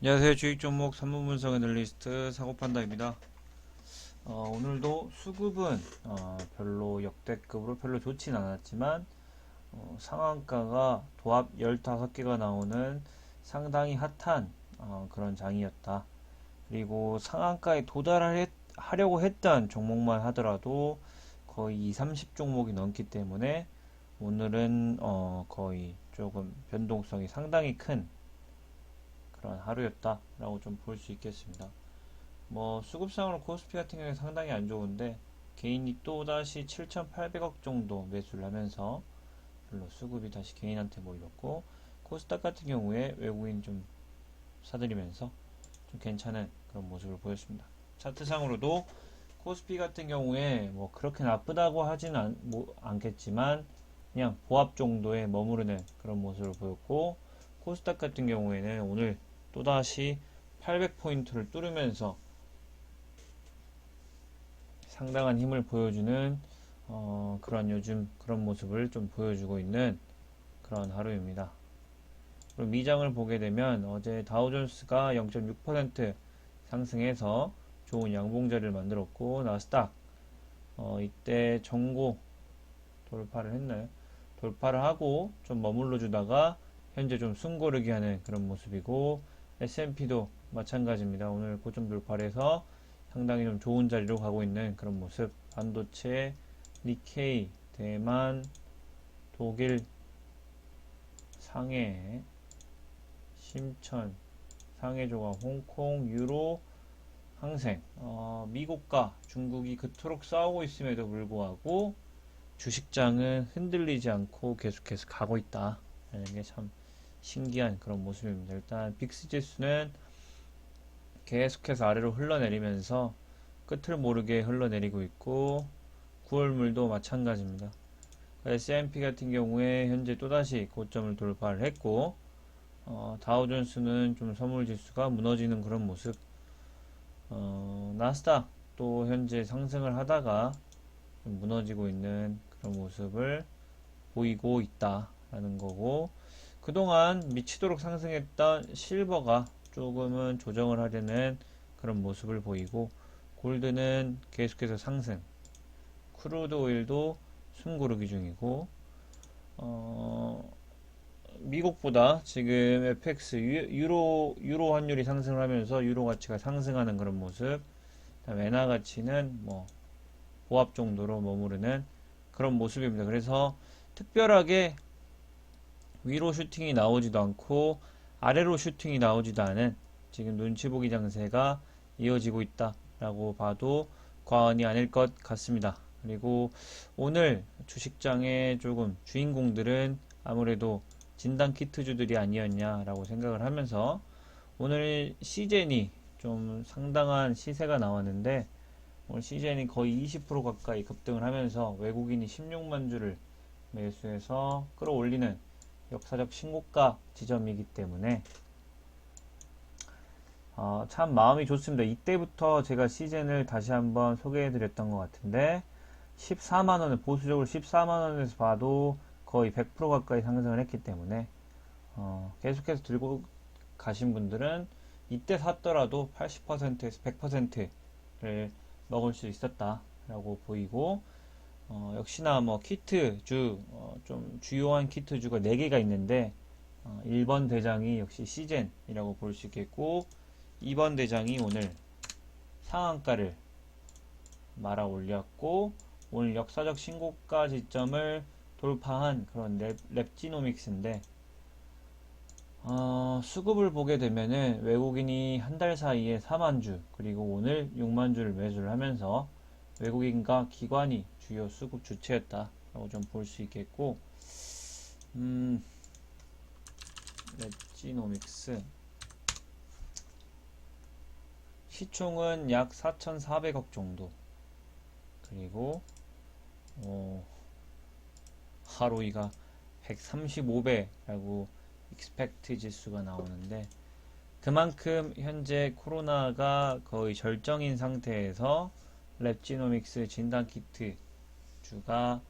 안녕하세요. 주식 종목 3분 분석 애널리스트 사고판다입니다. 오늘도 수급은 별로 역대급으로 별로 좋진 않았지만 상한가가 도합 15개가 나오는 상당히 핫한 그런 장이었다. 그리고 상한가에 도달하려고 했던 종목만 하더라도 거의 2, 30 종목이 넘기 때문에 오늘은 거의 조금 변동성이 상당히 큰 그런 하루였다라고 좀 볼 수 있겠습니다. 뭐 수급상으로 코스피 같은 경우에 상당히 안 좋은데 개인이 또다시 7,800억 정도 매수를 하면서 별로 수급이 다시 개인한테 몰렸고, 코스닥 같은 경우에 외국인 좀 사들이면서 좀 괜찮은 그런 모습을 보였습니다. 차트상으로도 코스피 같은 경우에 뭐 그렇게 나쁘다고 하진 않겠지만 그냥 보합 정도에 머무르는 그런 모습을 보였고, 코스닥 같은 경우에는 오늘 또다시 800포인트를 뚫으면서 상당한 힘을 보여주는 그런 요즘 그런 모습을 좀 보여주고 있는 그런 하루입니다. 그리고 미장을 보게 되면 어제 다우존스가 0.6% 상승해서 좋은 양봉자리를 만들었고, 나스닥 이때 전고 돌파를 했나요? 돌파를 하고 좀 머물러 주다가 현재 좀 숨고르기 하는 그런 모습이고, S&P도 마찬가지입니다. 오늘 고점 돌파를 해서 상당히 좀 좋은 자리로 가고 있는 그런 모습. 반도체, 니케이, 대만, 독일, 상해, 심천, 상해조각, 홍콩, 유로, 항생, 미국과 중국이 그토록 싸우고 있음에도 불구하고 주식장은 흔들리지 않고 계속해서 가고 있다. 이게 참 신기한 그런 모습입니다. 일단 빅스 지수는 계속해서 아래로 흘러내리면서 끝을 모르게 흘러내리고 있고, 9월물도 마찬가지입니다. S&P 같은 경우에 현재 또다시 고점을 돌파를 했고, 다우존스는 좀 선물지수가 무너지는 그런 모습. 나스닥 또 현재 상승을 하다가 좀 무너지고 있는 그런 모습을 보이고 있다라는 거고, 그동안 미치도록 상승했던 실버가 조금은 조정을 하려는 그런 모습을 보이고, 골드는 계속해서 상승, 크루드 오일도 숨고르기 중이고, 어, 미국보다 지금 FX 유로 환율이 상승을 하면서 유로 가치가 상승하는 그런 모습. 엔화 가치는 뭐 보합 정도로 머무르는 그런 모습입니다. 그래서 특별하게 위로 슈팅이 나오지도 않고 아래로 슈팅이 나오지도 않은 지금 눈치 보기 장세가 이어지고 있다라고 봐도 과언이 아닐 것 같습니다. 그리고 오늘 주식장의 조금 주인공들은 아무래도 진단 키트주들이 아니었냐라고 생각을 하면서, 오늘 시젠이 좀 상당한 시세가 나왔는데 오늘 시젠이 거의 20% 가까이 급등을 하면서 외국인이 16만 주를 매수해서 끌어올리는 역사적 신고가 지점이기 때문에 참 마음이 좋습니다. 이때부터 제가 시즌을 다시 한번 소개해 드렸던 것 같은데 14만원을 보수적으로 14만원에서 봐도 거의 100% 가까이 상승을 했기 때문에 계속해서 들고 가신 분들은 이때 샀더라도 80%에서 100%를 먹을 수 있었다라고 보이고, 역시나 뭐 키트주, 좀 주요한 키트주가 4개가 있는데 1번 대장이 역시 시젠이라고 볼 수 있겠고, 2번 대장이 오늘 상한가를 말아 올렸고 오늘 역사적 신고가 지점을 돌파한 그런 랩지노믹스인데, 수급을 보게 되면은 외국인이 한 달 사이에 4만 주, 그리고 오늘 6만 주를 매수를 하면서 외국인과 기관이 주요 수급 주체였다라고 좀 볼 수 있겠고, 랩지노믹스 시총은 약 4,400억 정도, 그리고 하로이가 135배라고 익스펙트 지수가 나오는데, 그만큼 현재 코로나가 거의 절정인 상태에서 랩지노믹스 진단키트 주가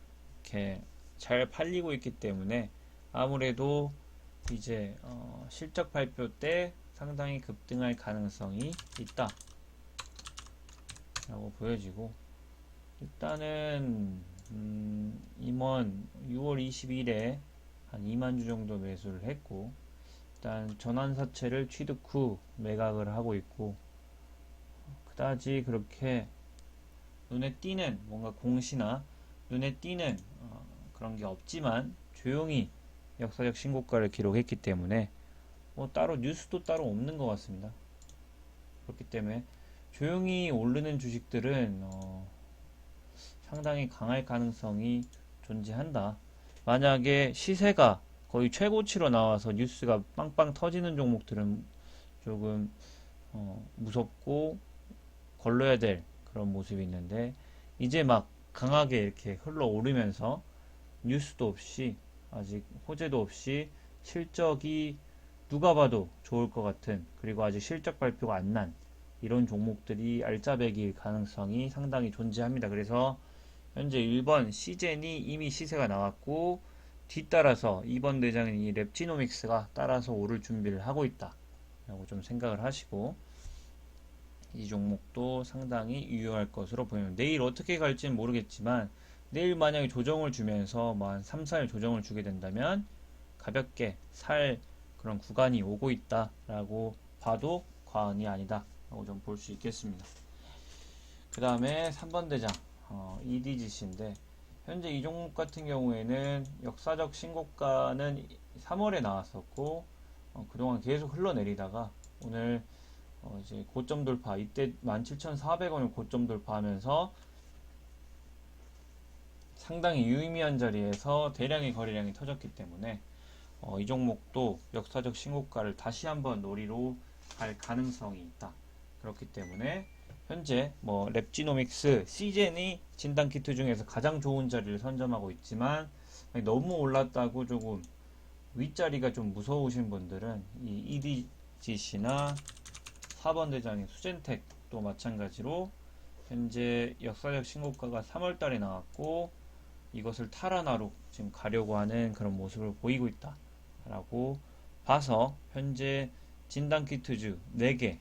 이렇게 잘 팔리고 있기 때문에 아무래도 이제 실적 발표 때 상당히 급등할 가능성이 있다 라고 보여지고, 일단은 임원 6월 20일에 한 2만 주 정도 매수를 했고, 일단 전환사채를 취득 후 매각을 하고 있고, 그다지 그렇게 눈에 띄는 뭔가 공시나 눈에 띄는 그런 게 없지만 조용히 역사적 신고가를 기록했기 때문에 뭐 따로 뉴스도 따로 없는 것 같습니다. 그렇기 때문에 조용히 오르는 주식들은 상당히 강할 가능성이 존재한다. 만약에 시세가 거의 최고치로 나와서 뉴스가 빵빵 터지는 종목들은 조금 무섭고 걸러야 될 그런 모습이 있는데, 이제 막 강하게 이렇게 흘러오르면서 뉴스도 없이 아직 호재도 없이 실적이 누가 봐도 좋을 것 같은, 그리고 아직 실적 발표가 안 난 이런 종목들이 알짜배기일 가능성이 상당히 존재합니다. 그래서 현재 1번 시젠이 이미 시세가 나왔고, 뒤따라서 2번 대장인 이 랩지노믹스가 따라서 오를 준비를 하고 있다 라고 좀 생각을 하시고, 이 종목도 상당히 유효할 것으로 보입니다. 내일 어떻게 갈지는 모르겠지만, 내일 만약에 조정을 주면서 뭐 한 3, 4일 조정을 주게 된다면 가볍게 살 그런 구간이 오고 있다 라고 봐도 과언이 아니다 라고 좀 볼 수 있겠습니다. 그 다음에 3번 대장 EDGC인데, 현재 이 종목 같은 경우에는 역사적 신고가는 3월에 나왔었고, 그동안 계속 흘러내리다가 오늘 이제 고점 돌파, 이때 17,400원을 고점 돌파하면서 상당히 유의미한 자리에서 대량의 거래량이 터졌기 때문에 이 종목도 역사적 신고가를 다시 한번 노리로 갈 가능성이 있다. 그렇기 때문에 현재 뭐 랩지노믹스, 시젠이 진단키트 중에서 가장 좋은 자리를 선점하고 있지만, 너무 올랐다고 조금 윗자리가 좀 무서우신 분들은 이 EDGC나 4번 대장인 수젠텍도 마찬가지로 현재 역사적 신고가가 3월달에 나왔고, 이것을 탈환하러 지금 가려고 하는 그런 모습을 보이고 있다 라고 봐서, 현재 진단키트주 4개가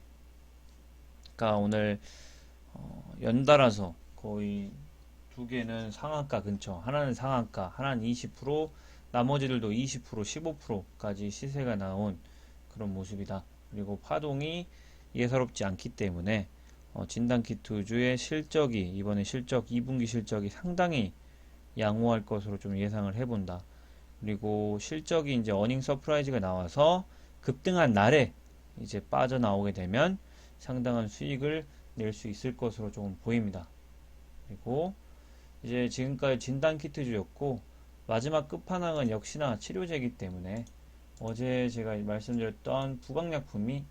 오늘 연달아서 거의 2개는 상한가 근처, 하나는 상한가, 하나는 20%, 나머지들도 20%, 15%까지 시세가 나온 그런 모습이다. 그리고 파동이 예사롭지 않기 때문에 진단키트주의 실적이, 이번에 실적 2분기 실적이 상당히 양호할 것으로 좀 예상을 해본다. 그리고 실적이 이제 어닝 서프라이즈가 나와서 급등한 날에 이제 빠져나오게 되면 상당한 수익을 낼 수 있을 것으로 조금 보입니다. 그리고 이제 지금까지 진단키트주였고, 마지막 끝판왕은 역시나 치료제이기 때문에 어제 제가 말씀드렸던 부강약품이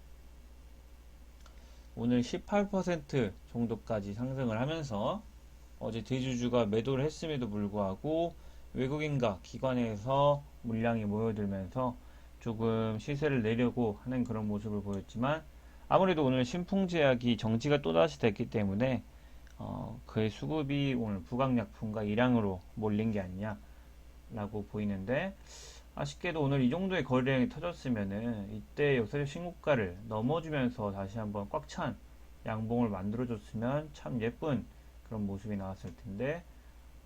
오늘 18% 정도까지 상승을 하면서, 어제 대주주가 매도를 했음에도 불구하고 외국인과 기관에서 물량이 모여들면서 조금 시세를 내려고 하는 그런 모습을 보였지만, 아무래도 오늘 신풍제약이 정지가 또다시 됐기 때문에 그의 수급이 오늘 부강약품과 일양으로 몰린 게 아니냐 라고 보이는데, 아쉽게도 오늘 이 정도의 거래량이 터졌으면은 이때 역사적 신고가를 넘어주면서 다시 한번 꽉 찬 양봉을 만들어줬으면 참 예쁜 그런 모습이 나왔을 텐데,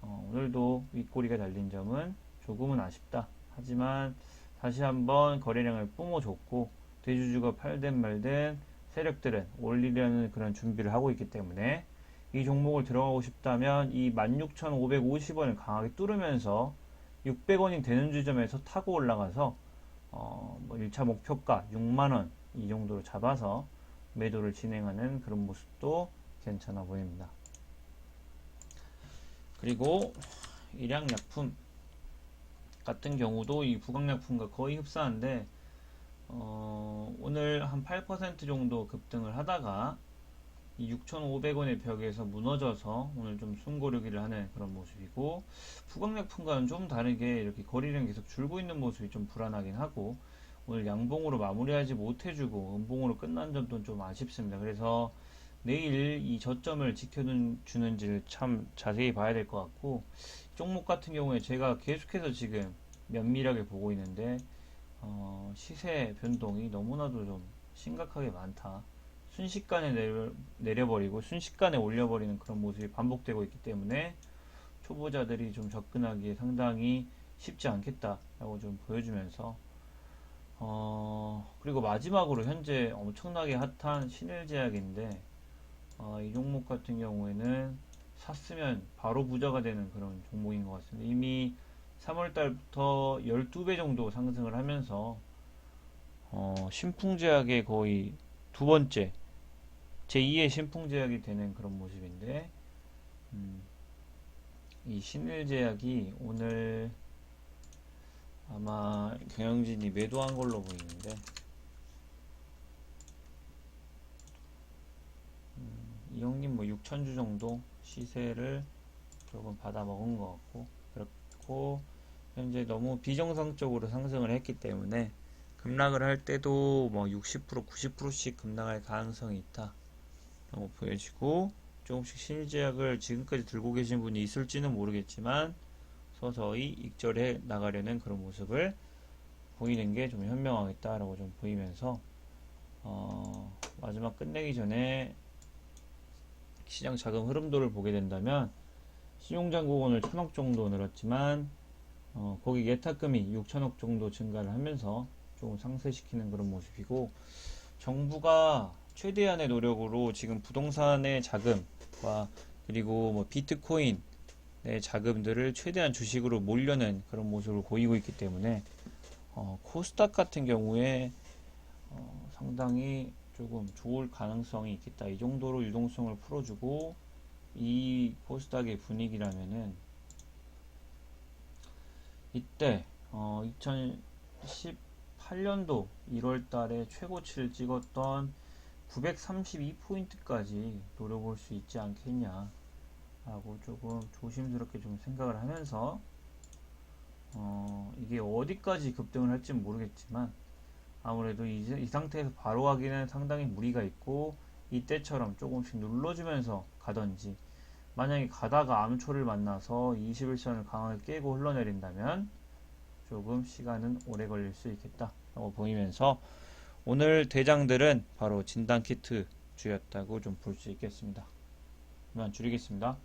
오늘도 윗꼬리가 달린 점은 조금은 아쉽다. 하지만 다시 한번 거래량을 뿜어줬고, 대주주가 팔든 말든 세력들은 올리려는 그런 준비를 하고 있기 때문에, 이 종목을 들어가고 싶다면 이 16,550원을 강하게 뚫으면서 600원이 되는 지점에서 타고 올라가서 뭐 1차 목표가 6만원 이 정도로 잡아서 매도를 진행하는 그런 모습도 괜찮아 보입니다. 그리고 일양약품 같은 경우도 이 부강약품과 거의 흡사한데, 오늘 한 8% 정도 급등을 하다가 이 6,500원의 벽에서 무너져서 오늘 좀 숨고르기를 하는 그런 모습이고, 부강약품과는 좀 다르게 이렇게 거래량이 계속 줄고 있는 모습이 좀 불안하긴 하고, 오늘 양봉으로 마무리하지 못해주고 음봉으로 끝난 점도 좀 아쉽습니다. 그래서 내일 이 저점을 지켜주는지를 참 자세히 봐야 될 것 같고, 종목 같은 경우에 제가 계속해서 지금 면밀하게 보고 있는데 시세 변동이 너무나도 좀 심각하게 많다. 순식간에 내려버리고 순식간에 올려버리는 그런 모습이 반복되고 있기 때문에 초보자들이 좀 접근하기에 상당히 쉽지 않겠다라고 좀 보여주면서 그리고 마지막으로 현재 엄청나게 핫한 신일제약인데 이 종목 같은 경우에는 샀으면 바로 부자가 되는 그런 종목인 것 같습니다. 이미 3월달부터 12배 정도 상승을 하면서 신풍제약의 거의 두 번째 제2의 신풍제약이 되는 그런 모습인데 이 신일제약이 오늘 아마 경영진이 매도한 걸로 보이는데 이 형님 뭐 6천주 정도 시세를 조금 받아 먹은 것 같고 그렇고 현재 너무 비정상적으로 상승을 했기 때문에 급락을 할 때도 뭐 60% 90%씩 급락할 가능성이 있다 라고 보여지고 조금씩 신일제약을 지금까지 들고 계신 분이 있을지는 모르겠지만 서서히 익절해 나가려는 그런 모습을 보이는 게 좀 현명하겠다라고 좀 보이면서 마지막 끝내기 전에 시장 자금 흐름도를 보게 된다면 신용잔고가 오늘 1000억 정도 늘었지만 거기 예탁금이 6천억 정도 증가를 하면서 조금 상쇄시키는 그런 모습이고 정부가 최대한의 노력으로 지금 부동산의 자금과 그리고 뭐 비트코인의 자금들을 최대한 주식으로 몰려는 그런 모습을 보이고 있기 때문에 코스닥 같은 경우에 상당히 조금 좋을 가능성이 있겠다. 이 정도로 유동성을 풀어주고 이 코스닥의 분위기라면은 이때 2018년도 1월달에 최고치를 찍었던 932포인트까지 노려볼 수 있지 않겠냐 라고 조금 조심스럽게 좀 생각을 하면서 이게 어디까지 급등을 할지 모르겠지만 아무래도 이 상태에서 바로 가기는 상당히 무리가 있고 이때처럼 조금씩 눌러주면서 가던지 만약에 가다가 암초를 만나서 21선을 강하게 깨고 흘러내린다면 조금 시간은 오래 걸릴 수 있겠다 라고 보이면서 오늘 대장들은 바로 진단키트 주였다고 좀 볼 수 있겠습니다. 그만 줄이겠습니다.